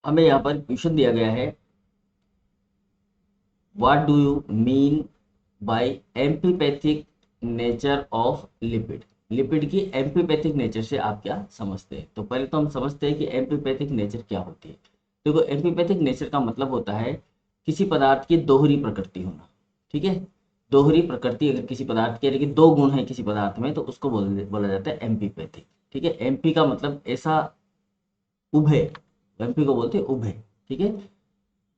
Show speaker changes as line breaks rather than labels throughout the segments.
हमें यहाँ पर क्वेश्चन दिया गया है, what do you mean by amphipathic nature of lipid. Lipid की एम्पीपैथिक नेचर से आप क्या समझते हैं। तो पहले तो हम समझते हैं कि एम्पीपैथिक नेचर क्या होती है। देखो, एम्पीपैथिक नेचर का मतलब होता है किसी पदार्थ की दोहरी प्रकृति होना। ठीक है, दोहरी प्रकृति अगर किसी पदार्थ की, यानी कि दो गुण है किसी पदार्थ में, तो उसको बोला जाता है एम्पीपैथिक। ठीक है, एमपी का मतलब ऐसा उभय, एमपी को बोलते हैं उभय। ठीक है,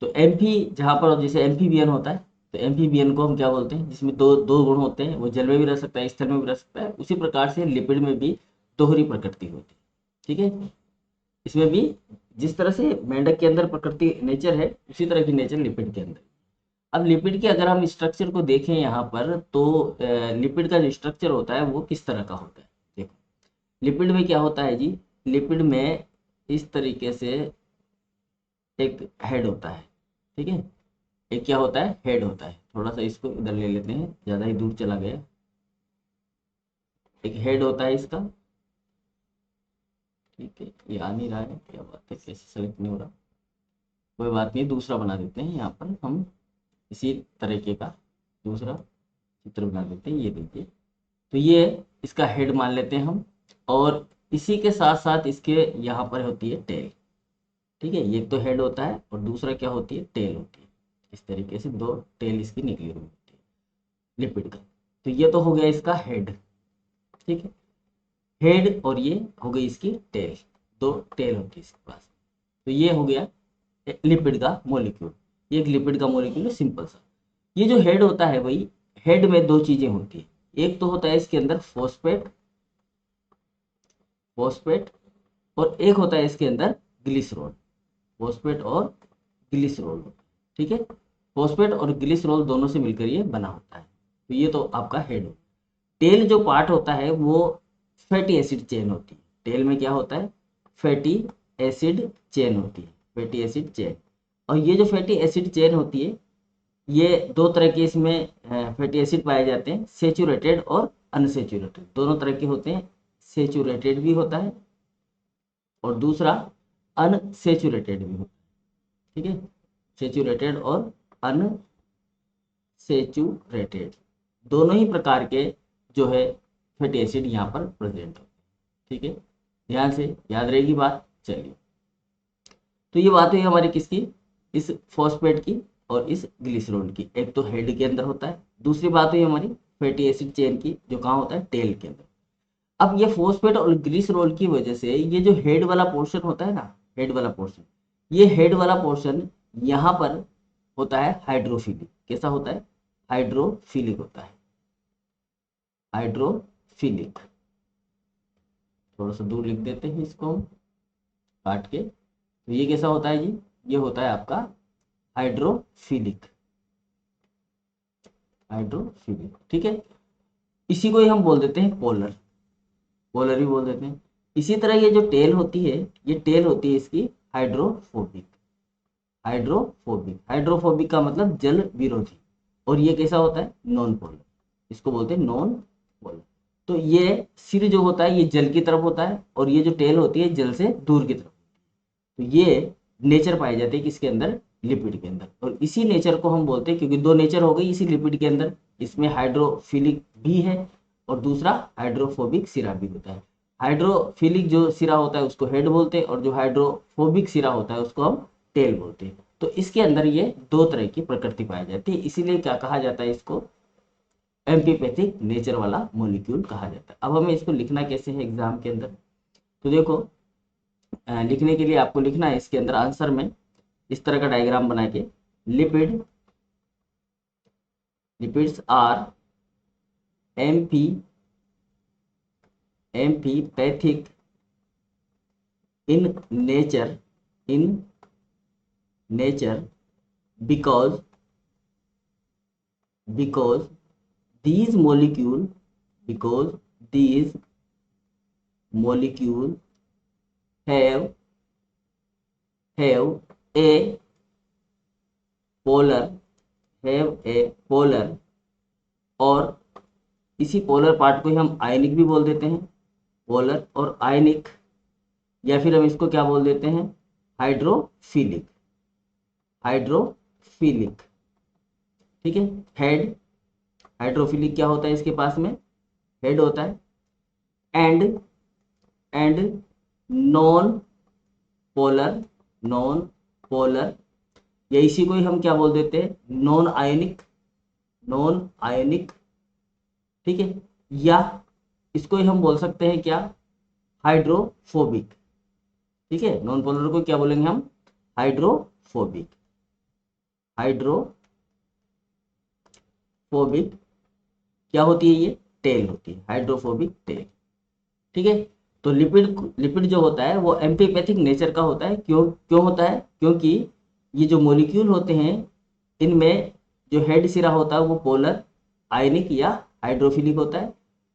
तो एम्फी जहाँ पर जैसे एम्फीबियन होता है, तो एम्फीबियन को हम क्या बोलते हैं, जिसमें दो दो गुण होते हैं, वो जल में भी रह सकता है, स्थल में भी रह सकता है। उसी प्रकार से लिपिड में भी दोहरी प्रकृति होती है। ठीक है, इसमें भी जिस तरह से मेंढक के अंदर प्रकृति नेचर है, उसी तरह की नेचर लिपिड के अंदर। अब लिपिड के अगर हम स्ट्रक्चर को देखें यहाँ पर, तो लिपिड का जो स्ट्रक्चर होता है वो किस तरह का होता है। देखो, लिपिड में क्या होता है जी, लिपिड में इस तरीके से एक हेड होता है। ठीक है, एक क्या होता है, हेड होता है। थोड़ा सा इसको इधर ले लेते हैं, ज़्यादा ही दूर चला गया। एक हेड होता है इसका। ठीक है, ये आ नहीं रहा है, क्या बात है, कैसे सेलेक्ट नहीं हो रहा। कोई बात नहीं, दूसरा बना देते हैं यहाँ पर हम, इसी तरीके का दूसरा चित्र बना देते हैं। ये देखिए, तो ये इसका हेड मान लेते हैं हम, और इसी के साथ साथ इसके यहाँ पर होती है टेल। ठीक है, ये तो हेड होता है और दूसरा क्या होती है, टेल होती है। इस तरीके से दो टेल इसकी निकली हुई होती है लिपिड का। तो ये तो हो गया इसका हेड। ठीक है, हेड और ये हो गई इसकी टेल, दो टेल होती है इसके पास। तो ये हो गया लिपिड का मॉलिक्यूल। ये एक लिपिड का मॉलिक्यूल है, सिंपल सा। ये जो हेड होता है भाई, हेड में दो चीजें होती है। एक तो होता है इसके अंदर फॉस्फेट, फॉस्फेट, और एक होता है इसके अंदर ग्लिसरॉल। फॉस्फेट और ग्लिसरॉल। ठीक है, फॉस्फेट और ग्लिसरॉल दोनों से मिलकर ये बना होता है। तो ये तो आपका हेड हो। टेल जो पार्ट होता है वो फैटी एसिड चेन होती है। टेल में क्या होता है, फैटी एसिड चेन होती है, फैटी एसिड चेन। और ये जो फैटी एसिड चेन होती है, ये दो तरह के इसमें फैटी एसिड पाए जाते हैं, सेचुरेटेड और अनसेचुरेटेड, दोनों तरह के होते हैं। सेचुरेटेड भी होता है और दूसरा अनसेचुरेटेड भी होता है। ठीक है, सेचुरेटेड और अनसेचुरेटेड, दोनों ही प्रकार के जो है फैटी एसिड यहाँ पर प्रेजेंट होते हैं। ठीक है, ध्यान से याद रहेगी बात। चलिए, तो ये बात हुई हमारी किसकी, इस फॉस्फेट की और इस ग्लिसरॉल की। एक तो हेड के अंदर होता है, दूसरी बात हुई हमारी फैटी एसिड चेन की, जो कहाँ होता है, टेल के अंदर। अब ये फॉस्फेट और ग्लिसरॉल की वजह से ये जो हेड वाला पोर्शन होता है ना, हेड वाला पोर्शन, ये हेड वाला पोर्शन यहाँ पर होता है हाइड्रोफिलिक। कैसा होता है, हाइड्रोफिलिक होता है, हाइड्रोफिलिक। थोड़ा सा दूर लिख देते हैं इसको हम काट के। तो ये कैसा होता है जी, ये होता है आपका हाइड्रोफिलिक, हाइड्रोफिलिक। ठीक है, इसी को ही हम बोल देते हैं पोलर, पोलर भी बोल देते हैं। इसी तरह ये जो टेल होती है, ये टेल होती है इसकी हाइड्रोफोबिक, हाइड्रोफोबिक। हाइड्रोफोबिक का मतलब जल विरोधी। और ये कैसा होता है, नॉन पोलर, इसको बोलते हैं नॉन पोलर। तो ये सिर जो होता है ये जल की तरफ होता है, और ये जो टेल होती है जल से दूर की तरफ। तो ये नेचर पाए जाते हैं किसके अंदर, लिपिड के अंदर। और इसी नेचर को हम बोलते हैं, क्योंकि दो नेचर हो गई इसी लिपिड के अंदर, इसमें हाइड्रोफिलिक भी है और दूसरा हाइड्रोफोबिक सिरा भी होता है। हाइड्रोफिलिक जो सिरा होता है उसको हेड बोलते हैं, और जो हाइड्रोफोबिक सिरा होता है उसको हम टेल बोलते हैं। तो इसके अंदर ये दो तरह की प्रकृति पाई जाती है, इसीलिए क्या कहा जाता है, इसको एम्पीपैथिक नेचर वाला मॉलिक्यूल कहा जाता है। अब हमें इसको लिखना कैसे है एग्जाम के अंदर, तो देखो, लिखने के लिए आपको लिखना है इसके अंदर आंसर में इस तरह का डायग्राम बना के, lipid, lipids are amphi amphipathic in nature, in nature, because because these molecule, because these molecule have a polar, have a polar, और इसी पोलर पार्ट को ही हम आयनिक भी बोल देते हैं, पोलर और आयनिक, या फिर हम इसको क्या बोल देते हैं, हाइड्रोफिलिक, हाइड्रोफिलिक, ठीक है। हेड, हाइड्रोफिलिक क्या होता है इसके पास में, हेड होता है। And, and non polar, non polar, या इसी को ही हम क्या बोल देते हैं, नॉन आयनिक, नॉन आयनिक, ठीक है। या इसको ही हम बोल सकते हैं क्या, हाइड्रोफोबिक, ठीक है। नॉन पोलर को क्या बोलेंगे हम, हाइड्रोफोबिक, हाइड्रोफोबिक क्या होती है ये, टेल होती है, हाइड्रोफोबिक टेल, ठीक है। तो लिपिड, लिपिड जो होता है वो एम्फीपैथिक नेचर का होता है। क्यों क्यों होता है, क्योंकि ये जो मॉलिक्यूल होते हैं इनमें जो हेड सिरा होता है वो पोलर, आयनिक या हाइड्रोफिलिक होता है,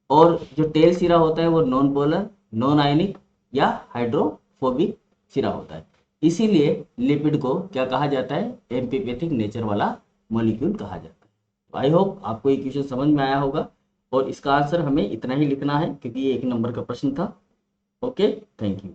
और जो टेल सिरा होता है वो नॉन पोलर, नॉन आयनिक या हाइड्रोफोबिक सिरा होता है। इसीलिए लिपिड को क्या कहा जाता है, एम्फीपैथिक नेचर वाला मॉलिक्यूल कहा जाता है। आई होप आपको ये क्वेश्चन समझ में आया होगा, और इसका आंसर हमें इतना ही लिखना है क्योंकि ये 1 नंबर का प्रश्न था। Okay, thank you.